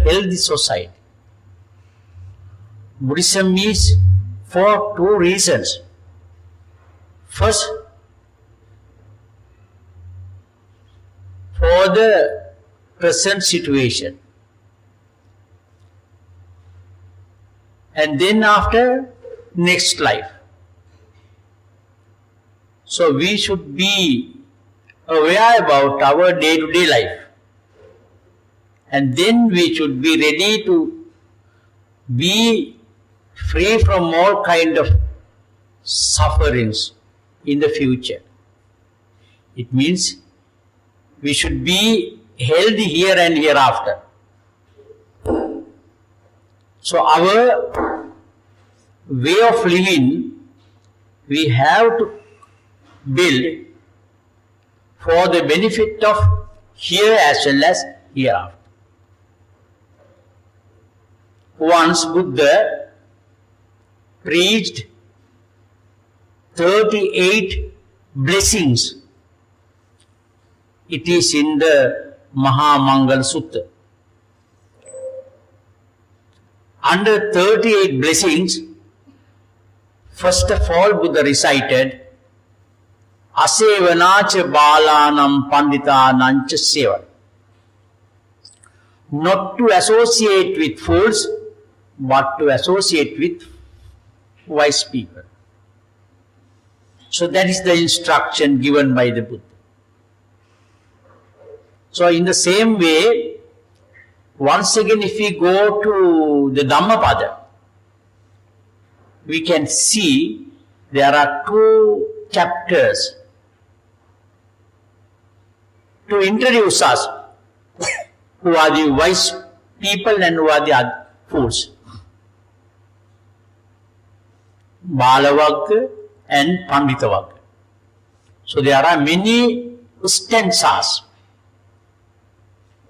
healthy society. Buddhism is for two reasons. First, for the present situation, and then after next life. So we should be aware about our day-to-day life, and then we should be ready to be free from all kind of sufferings in the future. It means we should be healthy here and hereafter. So our way of living, we have to build for the benefit of here as well as hereafter. Once Buddha preached 38 blessings. It is in the Mahamangala Sutta. Under 38 blessings, first of all Buddha recited Asevanacha balanam panditanancha seva. Not to associate with fools, but to associate with wise people. So that is the instruction given by the Buddha. So in the same way, once again if we go to the Dhammapada, we can see there are two chapters to introduce us who are the wise people and who are the fools. Balavagga and Panditavagga. So there are many stanzas.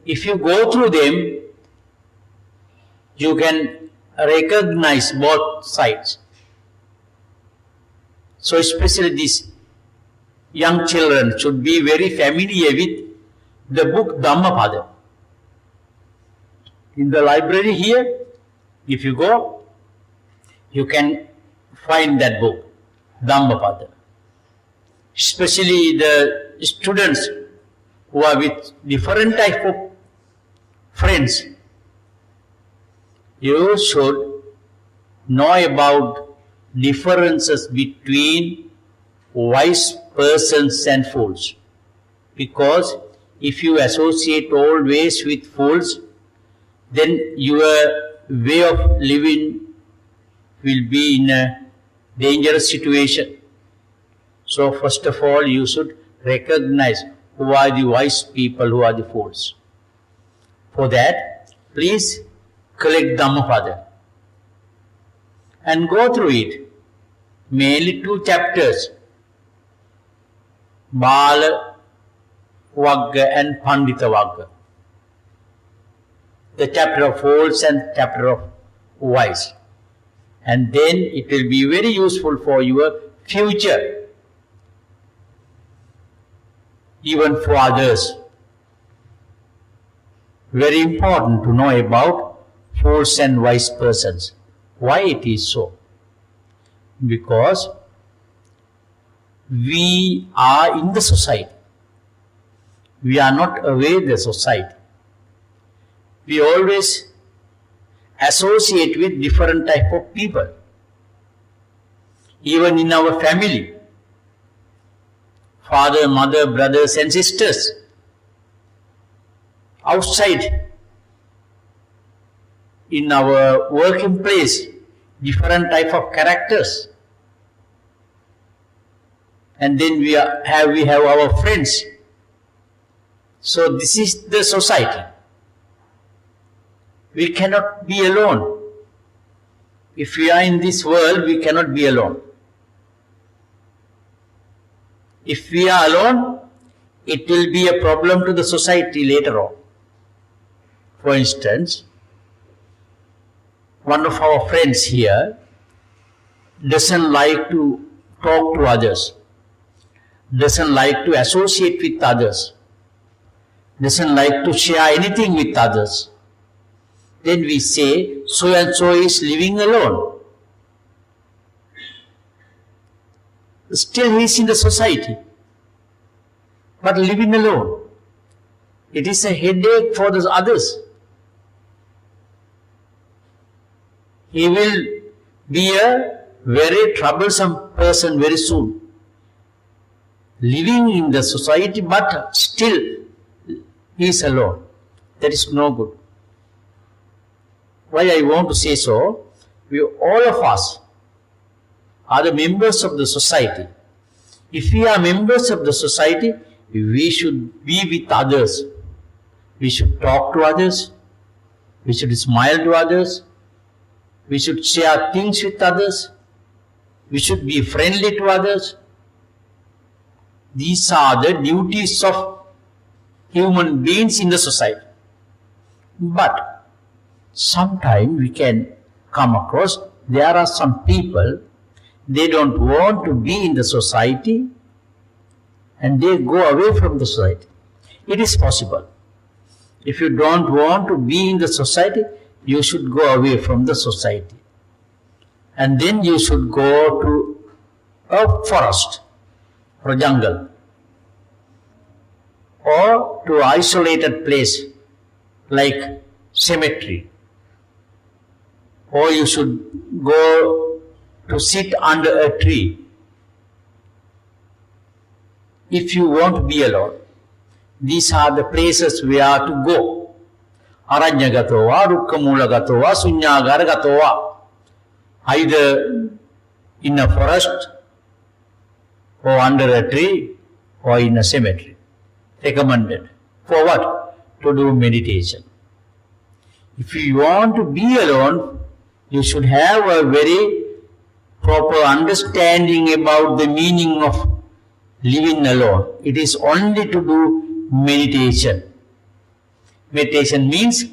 If you go through them, you can recognize both sides. So especially these young children should be very familiar with the book Dhammapada. In the library here, if you go, you can find that book, Dhammapada. Especially the students who are with different type of friends, you should know about differences between wise persons and fools. Because if you associate always with fools, then your way of living will be in a dangerous situation. So first of all, you should recognize who are the wise people, who are the fools. For that, please collect Dhammapada and go through it. Mainly two chapters, Bala Vagga and Pandita Vagga. The chapter of fools and chapter of wise. And then it will be very useful for your future, even for others. Very important to know about fools and wise persons. Why it is so? Because we are in the society. We are not away the society. We always associate with different type of people. Even in our family, father, mother, brothers and sisters. Outside, in our working place, different type of characters. And then we have our friends. So this is the society. We cannot be alone. If we are in this world, we cannot be alone. If we are alone, it will be a problem to the society later on. For instance, one of our friends here doesn't like to talk to others, doesn't like to associate with others, doesn't like to share anything with others. then we say so and so is living alone. Still he is in the society, but living alone. It is a headache for the others. He will be a very troublesome person very soon. Living in the society, but still he is alone. That is no good. Why I want to say so? All of us are the members of the society. If we are members of the society, we should be with others. We should talk to others. We should smile to others. We should share things with others. We should be friendly to others. These are the duties of human beings in the society. But sometimes we can come across, there are some people, they don't want to be in the society and they go away from the society. It is possible. If you don't want to be in the society, you should go away from the society. And then you should go to a forest or a jungle or to an isolated place like cemetery. Or you should go to sit under a tree. If you want to be alone, these are the places we are to go. Aranyagatowa, Rukkamulagatowa, Sunyagaragatowa. Either in a forest or under a tree or in a cemetery. Recommended. For what? To do meditation. If you want to be alone, you should have a very proper understanding about the meaning of living alone. It is only to do meditation. Meditation means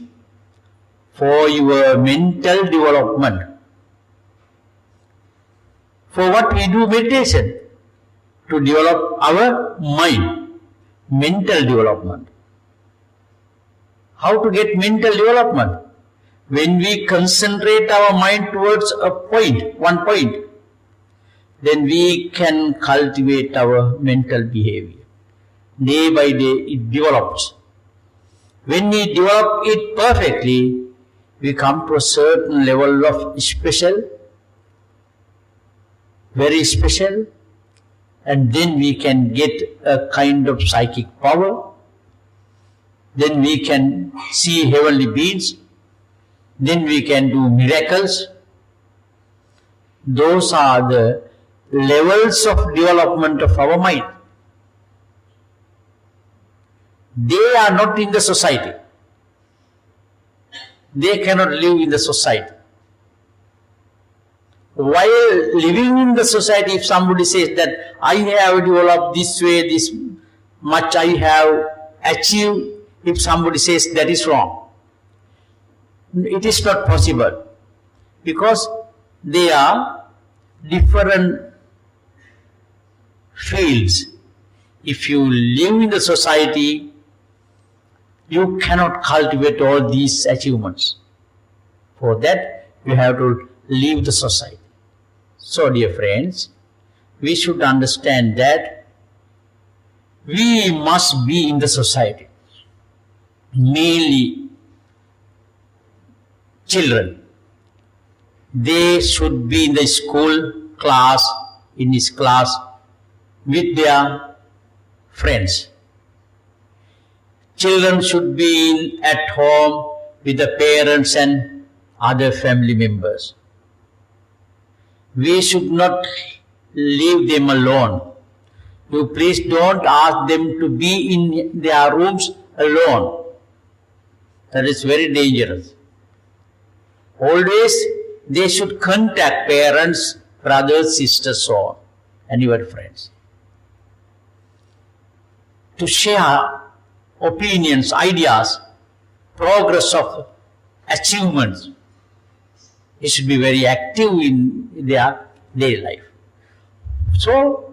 for your mental development. For what we do meditation? To develop our mind, mental development. How to get mental development? When we concentrate our mind towards a point, one point, then we can cultivate our mental behavior. Day by day it develops. When we develop it perfectly, we come to a certain level of special, very special, and then we can get a kind of psychic power. Then we can see heavenly beings. Then we can do miracles. Those are the levels of development of our mind. They are not in the society. They cannot live in the society. While living in the society, if somebody says that I have developed this way, this much I have achieved, if somebody says that is wrong, it is not possible, because they are different fields. If you live in the society, you cannot cultivate all these achievements. For that, you have to leave the society. So, dear friends, we should understand that we must be in the society. Mainly children, they should be in the school class, in his class, with their friends. Children should be at home with the parents and other family members. We should not leave them alone. You please don't ask them to be in their rooms alone. That is very dangerous. Always they should contact parents, brothers, sisters, so on, and your friends, to share opinions, ideas, progress of achievements. It should be very active in their daily life. So,